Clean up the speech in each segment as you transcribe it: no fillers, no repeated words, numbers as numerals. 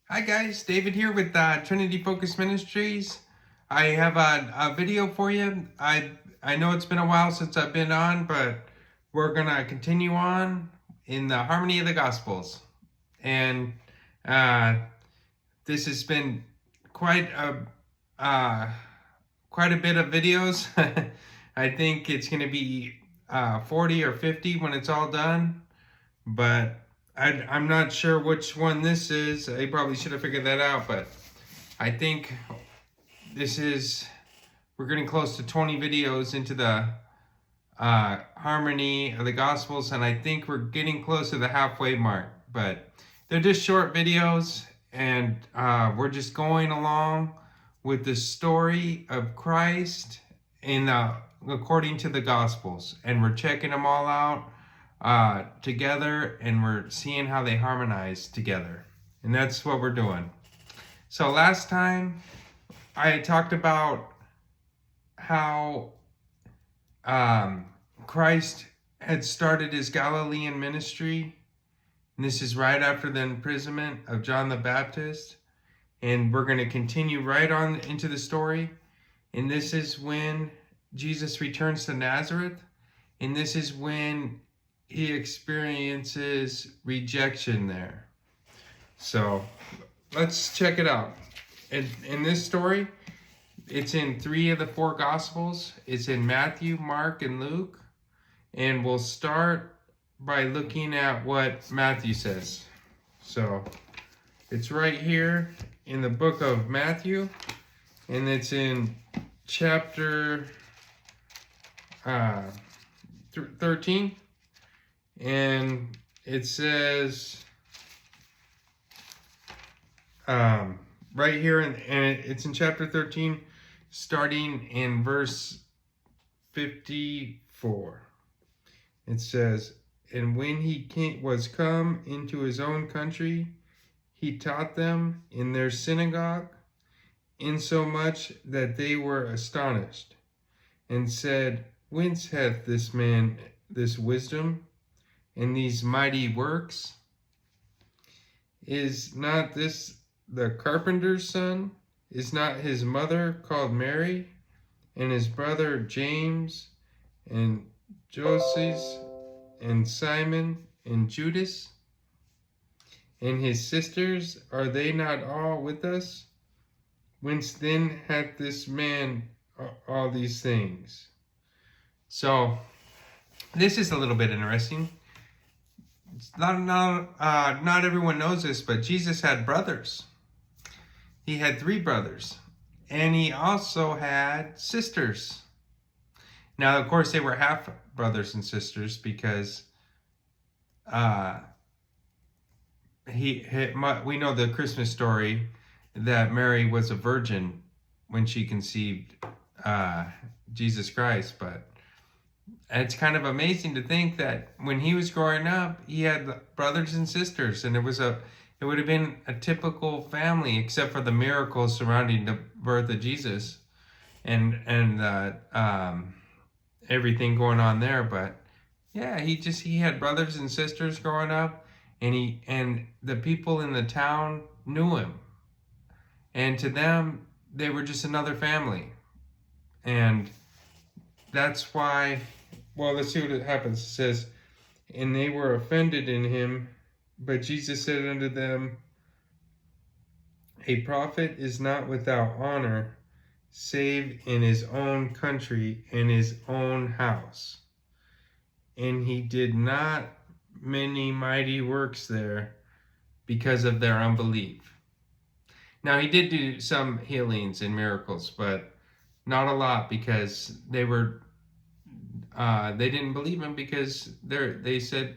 Hi guys, David here with Trinity Focus Ministries. I have a video for you. I know it's been a while since I've been on, but we're gonna continue on in the harmony of the Gospels, and uh, this has been quite uh, quite a bit of videos. I think it's gonna be 40 or 50 when it's all done, but I'm not sure which one this is. I probably should have figured that out, but I think we're getting close to 20 videos into the harmony of the Gospels, and I think we're getting close to the halfway mark. But they're just short videos, and we're just going along with the story of Christ according to the Gospels, and we're checking them all out together, and we're seeing how they harmonize together, and that's what we're doing. So last time I talked about how Christ had started his Galilean ministry, and this is right after the imprisonment of John the Baptist, and we're going to continue right on into the story. And this is when Jesus returns to Nazareth, and this is when he experiences rejection there. So let's check it out. In this story, it's in 3 of the 4 Gospels. It's in Matthew, Mark, and Luke. And we'll start by looking at what Matthew says. So it's right here in the book of Matthew, and it's in chapter 13. And it says right here, and it's in chapter 13, starting in verse 54. It says, "And when he was come into his own country, he taught them in their synagogue, insomuch that they were astonished, and said, Whence hath this man this wisdom and these mighty works? Is not this the carpenter's son? Is not his mother called Mary, and his brother James, and Joseph, and Simon, and Judas? And his sisters, are they not all with us? Whence then hath this man all these things?" So this is a little bit interesting. Not everyone knows this, but Jesus had brothers. He had 3 brothers, and he also had sisters. Now, of course, they were half brothers and sisters because we know the Christmas story that Mary was a virgin when she conceived Jesus Christ, but it's kind of amazing to think that when he was growing up, he had brothers and sisters, and it would have been a typical family, except for the miracles surrounding the birth of Jesus and everything going on there. But yeah, he had brothers and sisters growing up, and the people in the town knew him, and to them they were just another family, and that's why. Well, let's see what happens. It says, "And they were offended in him, but Jesus said unto them, A prophet is not without honor, save in his own country and his own house. And he did not many mighty works there because of their unbelief." Now, he did do some healings and miracles, but not a lot, because they didn't believe him, because they said,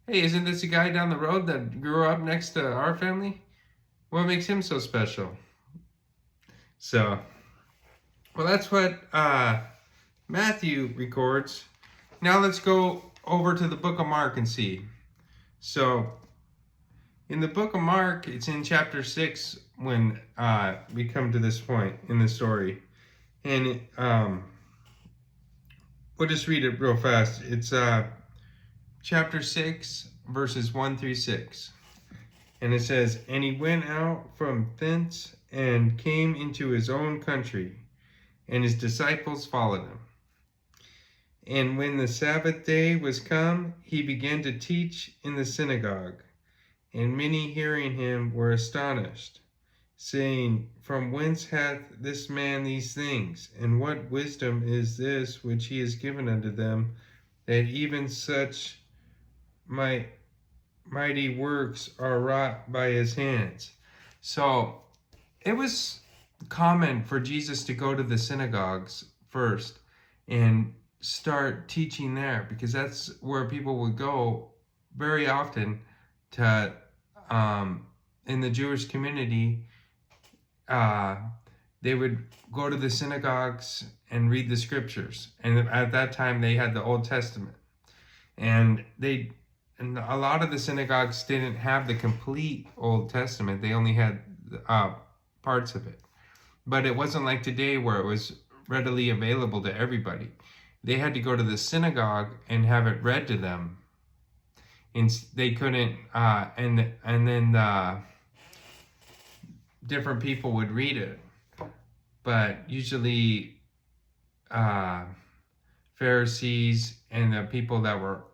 "Hey, isn't this a guy down the road that grew up next to our family? What makes him so special?" So, well, that's what Matthew records. Now let's go over to the book of Mark and see. So, in the book of Mark, it's in chapter 6 when we come to this point in the story. And we'll just read it real fast. It's chapter 6, verses 1 through 6. And it says, "And he went out from thence and came into his own country, and his disciples followed him. And when the Sabbath day was come, he began to teach in the synagogue. And many hearing him were astonished, saying, From whence hath this man these things? And what wisdom is this which he has given unto them, that even such mighty works are wrought by his hands?" So it was common for Jesus to go to the synagogues first and start teaching there, because that's where people would go very often to in the Jewish community. They would go to the synagogues and read the scriptures, and at that time they had the Old Testament, and a lot of the synagogues didn't have the complete Old Testament. They only had parts of it. But it wasn't like today where it was readily available to everybody. They had to go to the synagogue and have it read to them. And they couldn't, and then different people would read it. But usually Pharisees and the people that were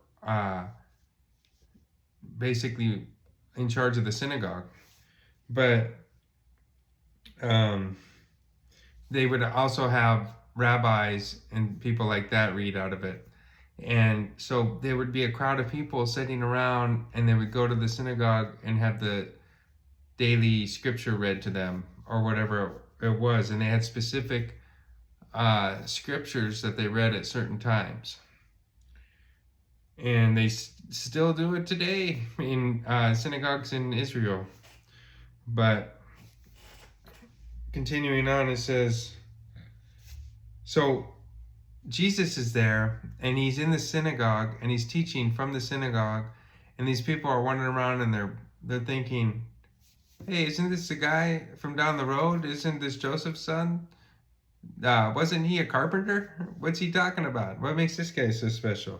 basically in charge of the synagogue. But they would also have rabbis and people like that read out of it. And so there would be a crowd of people sitting around, and they would go to the synagogue and have the daily scripture read to them, or whatever it was. And they had specific scriptures that they read at certain times. And they still do it today in synagogues in Israel. But continuing on, it says, so Jesus is there, and he's in the synagogue, and he's teaching from the synagogue, and these people are wandering around, and they're thinking, hey, isn't this the guy from down the road? Isn't this Joseph's son? Wasn't he a carpenter? What's he talking about? What makes this guy so special?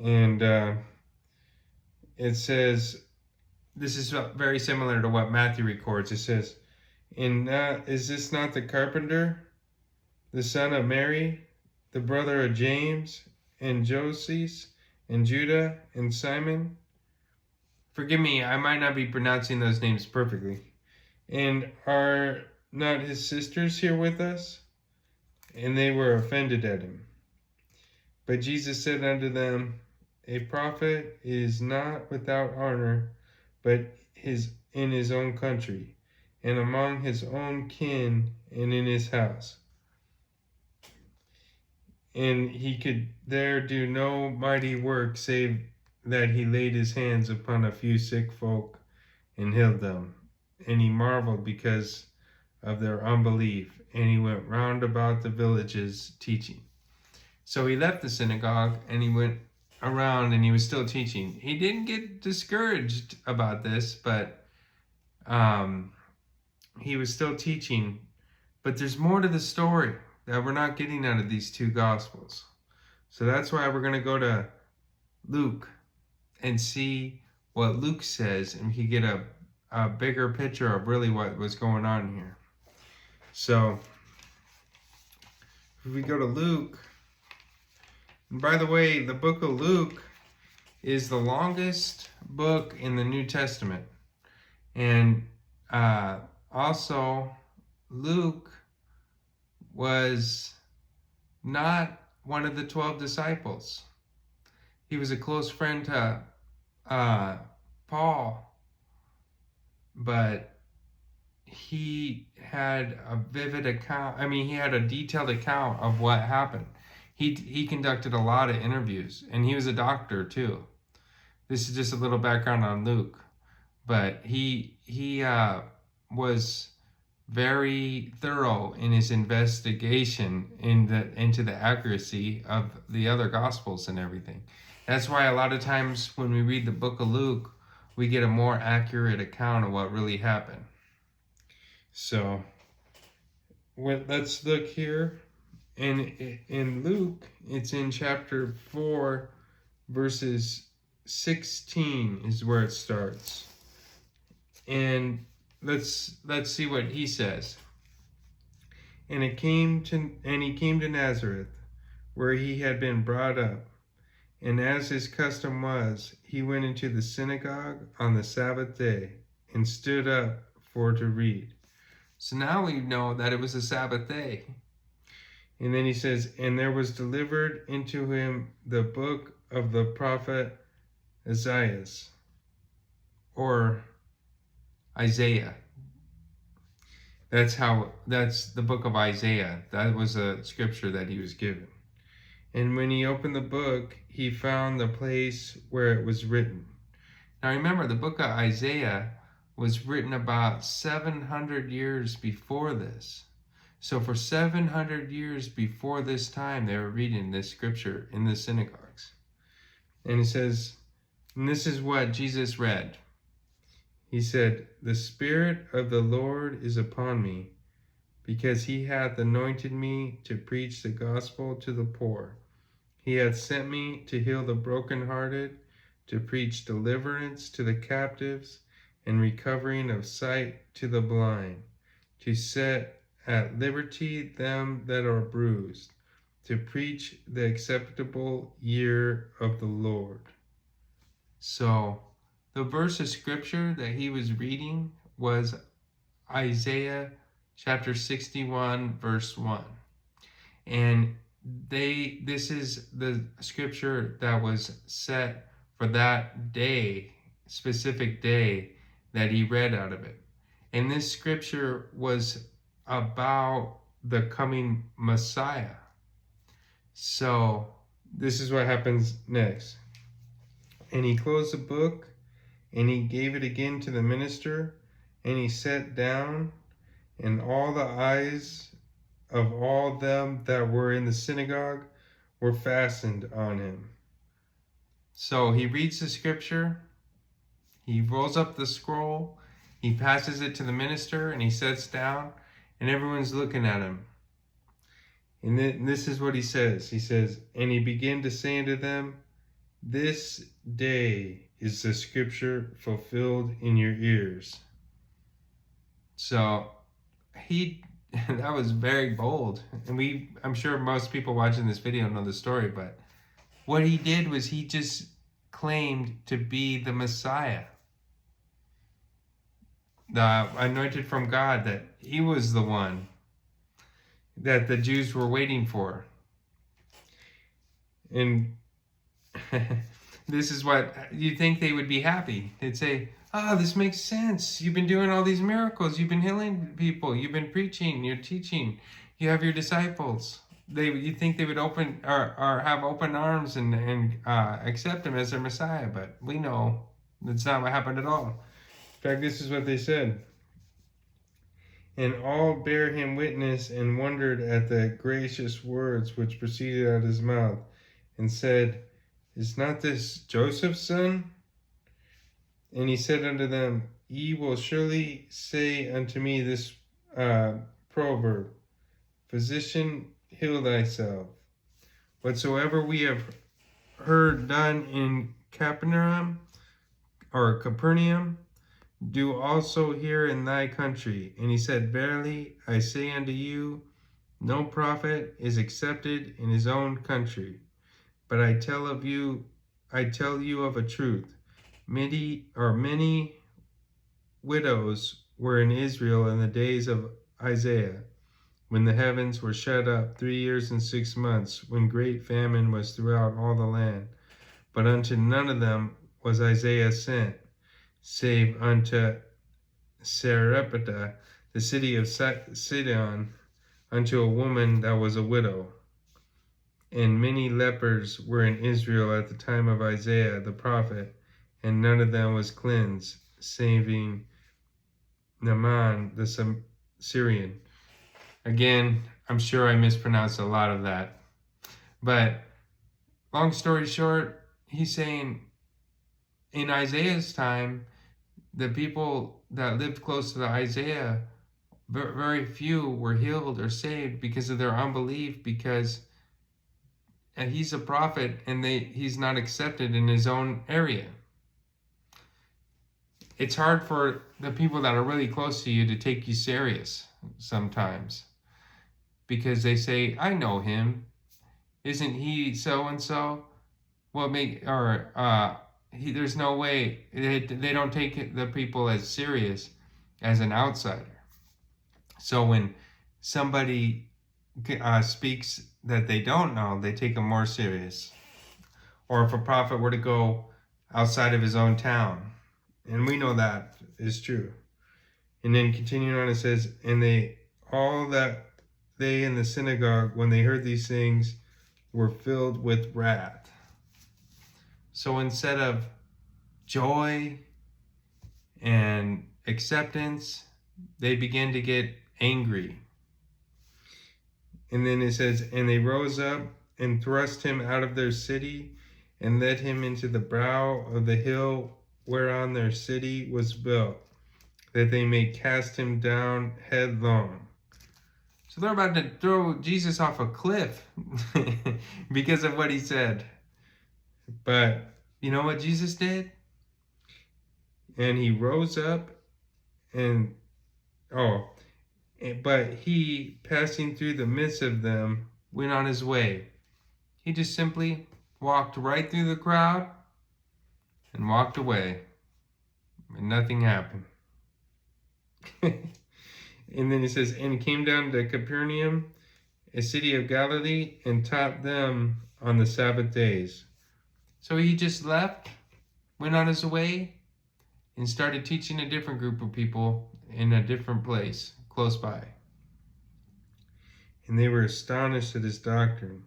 And it says, this is very similar to what Matthew records. It says, is this not the carpenter, the son of Mary, the brother of James, and Joses, and Judah, and Simon? Forgive me, I might not be pronouncing those names perfectly. And are not his sisters here with us? And they were offended at him. But Jesus said unto them, a prophet is not without honor, but in his own country, and among his own kin, and in his house. And he could there do no mighty work, save that he laid his hands upon a few sick folk and healed them. And he marveled because of their unbelief, and he went round about the villages teaching. So he left the synagogue, and he went around, and he was still teaching. He didn't get discouraged about this, but he was still teaching. But there's more to the story that we're not getting out of these two gospels. So that's why we're going to go to Luke and see what Luke says, and we can get a bigger picture of really what was going on here. So if we go to Luke, and by the way, the book of Luke is the longest book in the New Testament. And also, Luke was not one of the 12 disciples. He was a close friend to Paul, but he had a vivid account. He had a detailed account of what happened. He conducted a lot of interviews, and he was a doctor too. This is just a little background on Luke, but he was very thorough in his investigation into the accuracy of the other gospels and everything. That's why a lot of times when we read the book of Luke, we get a more accurate account of what really happened. So let's look here. And in Luke, it's in chapter 4, verses 16 is where it starts. And let's see what he says. And he came to Nazareth, where he had been brought up. And as his custom was, he went into the synagogue on the Sabbath day and stood up for to read. So now we know that it was a Sabbath day. And then he says, and there was delivered into him the book of the prophet Isaiah, or Isaiah. That's the book of Isaiah. That was a scripture that he was given. And when he opened the book, he found the place where it was written. Now remember, the book of Isaiah was written about 700 years before this. So for 700 years before this time, they were reading this scripture in the synagogues. And it says, and this is what Jesus read. He said, the Spirit of the Lord is upon me, because he hath anointed me to preach the gospel to the poor. He hath sent me to heal the brokenhearted, to preach deliverance to the captives, and recovering of sight to the blind, to set at liberty them that are bruised, to preach the acceptable year of the Lord. So, the verse of scripture that he was reading was Isaiah chapter 61, verse 1. And this is the scripture that was set for that day, specific day that he read out of it. And this scripture was about the coming Messiah. So this is what happens next. And he closed the book, and he gave it again to the minister, and he sat down, and all the eyes of all them that were in the synagogue were fastened on him. So he reads the scripture, he rolls up the scroll, he passes it to the minister, and he sits down, and everyone's looking at him. And this is what he says. He says, and he began to say unto them, this day is the scripture fulfilled in your ears. So that was very bold. And I'm sure most people watching this video know the story, but what he did was he just claimed to be the Messiah, the anointed from God, that he was the one that the Jews were waiting for. And this is what you think they would be happy. They'd say, oh, this makes sense. You've been doing all these miracles. You've been healing people. You've been preaching. You're teaching. You have your disciples. You think they would open or have open arms and accept him as their Messiah. But we know that's not what happened at all. In fact, this is what they said. And all bare him witness and wondered at the gracious words which proceeded out of his mouth, and said, is not this Joseph's son? And he said unto them, ye will surely say unto me this proverb, physician, heal thyself. Whatsoever we have heard done in Capernaum, do also here in thy country. And he said, verily I say unto you, no prophet is accepted in his own country. But I tell you of a truth, many widows were in Israel in the days of Isaiah, when the heavens were shut up 3 years and 6 months, when great famine was throughout all the land. But unto none of them was Isaiah sent, save unto Sarepta, the city of Sidon, unto a woman that was a widow. And many lepers were in Israel at the time of Isaiah the prophet, and none of them was cleansed, saving Naaman the Syrian. Again, I'm sure I mispronounced a lot of that. But long story short, he's saying in Isaiah's time, the people that lived close to the Isaiah, very few were healed or saved because of their unbelief, because he's a prophet and he's not accepted in his own area. It's hard for the people that are really close to you to take you serious sometimes, because they say, I know him. Isn't he so and so? There's no way. They don't take the people as serious as an outsider. So when somebody speaks that they don't know, they take them more serious. Or if a prophet were to go outside of his own town, and we know that is true. And then continuing on, it says, and they in the synagogue, when they heard these things, were filled with wrath. So instead of joy and acceptance, they began to get angry. And then it says, and they rose up and thrust him out of their city and led him into the brow of the hill whereon their city was built, that they may cast him down headlong. So they're about to throw Jesus off a cliff because of what he said. But you know what Jesus did? And he rose up but he, passing through the midst of them, went on his way. He just simply walked right through the crowd and walked away. And nothing happened. And then he says, and he came down to Capernaum, a city of Galilee, and taught them on the Sabbath days. So he just left, went on his way, and started teaching a different group of people in a different place close by. And they were astonished at his doctrine,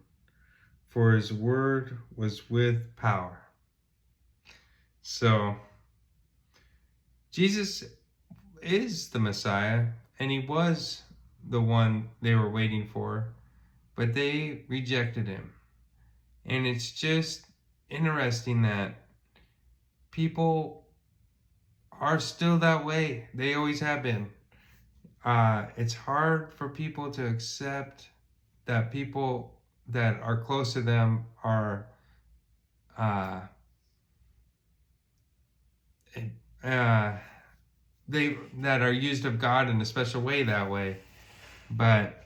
for his word was with power. So, Jesus is the Messiah, and he was the one they were waiting for, but they rejected him. And it's just interesting that people are still that way. They always have been. It's hard for people to accept that people that are close to them are that are used of God in a special way that way. But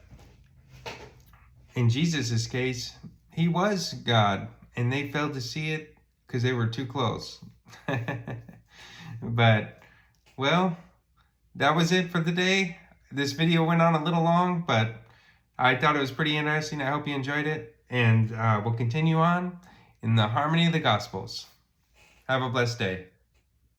in Jesus' case, he was God, and they failed to see it because they were too close. But, well, that was it for the day. This video went on a little long, but I thought it was pretty interesting. I hope you enjoyed it, and we'll continue on in the harmony of the Gospels. Have a blessed day.